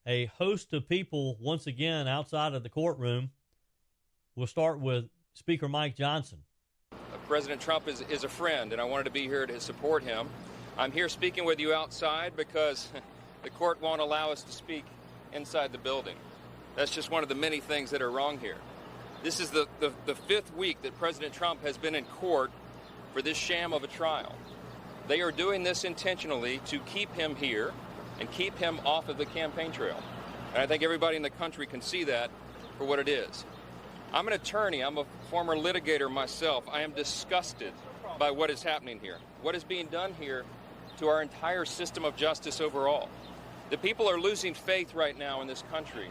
a host of people once again outside of the courtroom. We'll start with Speaker Mike Johnson. President Trump is a friend, and I wanted to be here to support him. I'm here speaking with you outside because the court won't allow us to speak inside the building. That's just one of the many things that are wrong here. This is the fifth week that President Trump has been in court for this sham of a trial. They are doing this intentionally to keep him here and keep him off of the campaign trail. And I think everybody in the country can see that for what it is. I'm an attorney. I'm a former litigator myself. I am disgusted by what is happening here, what is being done here to our entire system of justice overall. The people are losing faith right now in this country,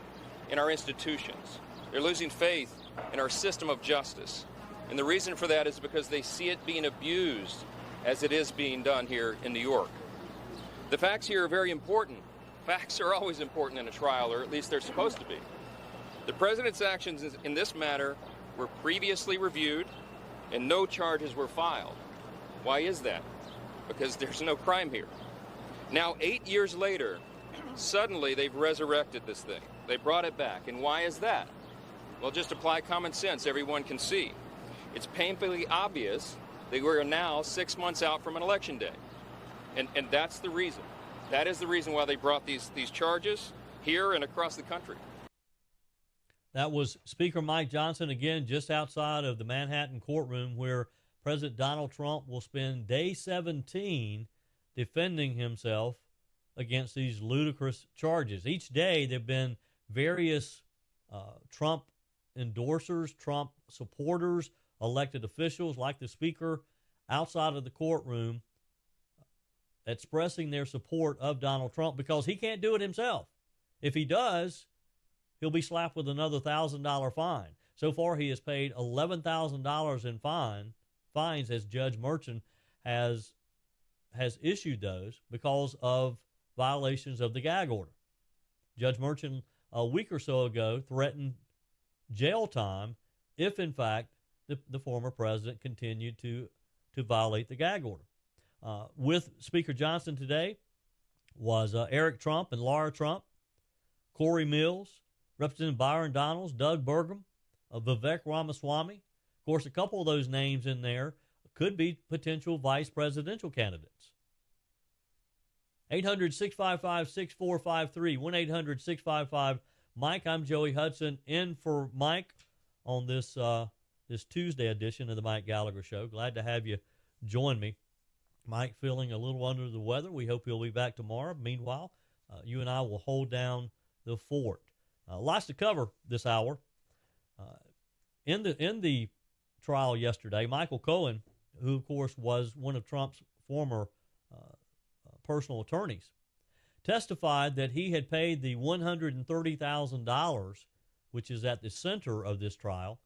in our institutions. They're losing faith in our system of justice. And the reason for that is because they see it being abused as it is being done here in New York. The facts here are very important. Facts are always important in a trial, or at least they're supposed to be. The president's actions in this matter were previously reviewed and no charges were filed. Why is that? Because there's no crime here. Now, 8 years later, suddenly they've resurrected this thing. They brought it back. And why is that? Well, just apply common sense. Everyone can see. It's painfully obvious that we're now 6 months out from an election day. And that's the reason. That is the reason why they brought these charges here and across the country. That was Speaker Mike Johnson, again, just outside of the Manhattan courtroom where President Donald Trump will spend day 17 defending himself against these ludicrous charges. Each day there have been various Trump endorsers, Trump supporters, elected officials like the Speaker outside of the courtroom expressing their support of Donald Trump because he can't do it himself. If he does, he'll be slapped with another $1,000 fine. So far, he has paid $11,000 in fines as Judge Merchan has issued those because of violations of the gag order. Judge Merchan, a week or so ago, threatened jail time if, in fact, the former president continued to violate the gag order. With Speaker Johnson today was Eric Trump and Laura Trump, Corey Mills, Representative Byron Donalds, Doug Burgum, Vivek Ramaswamy. Of course, a couple of those names in there could be potential vice presidential candidates. 800-655-6453, 1-800-655-MIKE. I'm Joey Hudson, in for Mike on this Tuesday edition of the Mike Gallagher Show. Glad to have you join me. Mike feeling a little under the weather. We hope he'll be back tomorrow. Meanwhile, you and I will hold down the fort. Lots to cover this hour. In the trial yesterday, Michael Cohen, who of course was one of Trump's former personal attorneys, testified that he had paid the $130,000, which is at the center of this trial,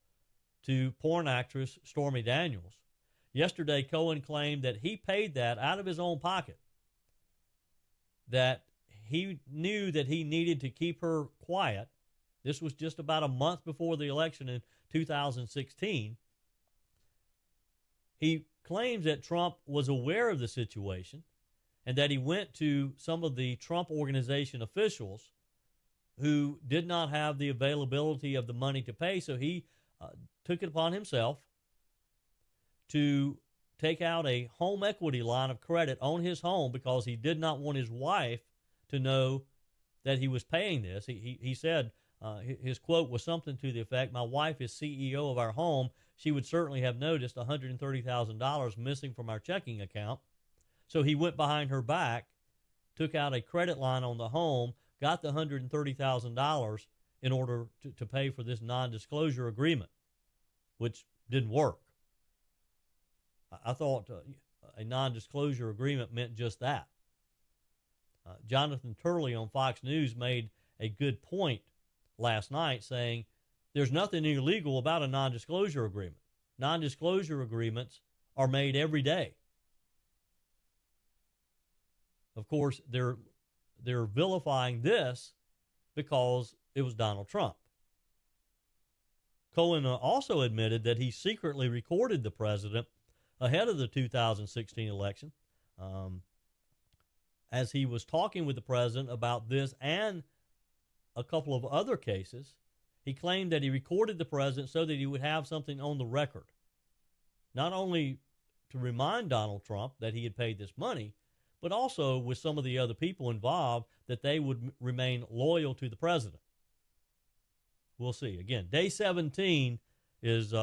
to porn actress Stormy Daniels. Yesterday, Cohen claimed that he paid that out of his own pocket, that he knew that he needed to keep her quiet. This was just about a month before the election in 2016. He claims that Trump was aware of the situation and that he went to some of the Trump organization officials who did not have the availability of the money to pay, so he took it upon himself to take out a home equity line of credit on his home because he did not want his wife to know that he was paying this. He said, his quote was something to the effect, "My wife is CEO of our home. She would certainly have noticed $130,000 missing from our checking account." So he went behind her back, took out a credit line on the home, got the $130,000 in order to pay for this non-disclosure agreement, which didn't work. I thought a non-disclosure agreement meant just that. Jonathan Turley on Fox News made a good point last night, saying there's nothing illegal about a non-disclosure agreement. Non-disclosure agreements are made every day. Of course, they're vilifying this because it was Donald Trump. Cohen also admitted that he secretly recorded the president ahead of the 2016 election as he was talking with the president about this and a couple of other cases, he claimed that he recorded the president so that he would have something on the record, not only to remind Donald Trump that he had paid this money, but also with some of the other people involved that they would remain loyal to the president. We'll see. Again, day 17 has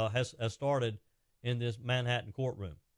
started in this Manhattan courtroom.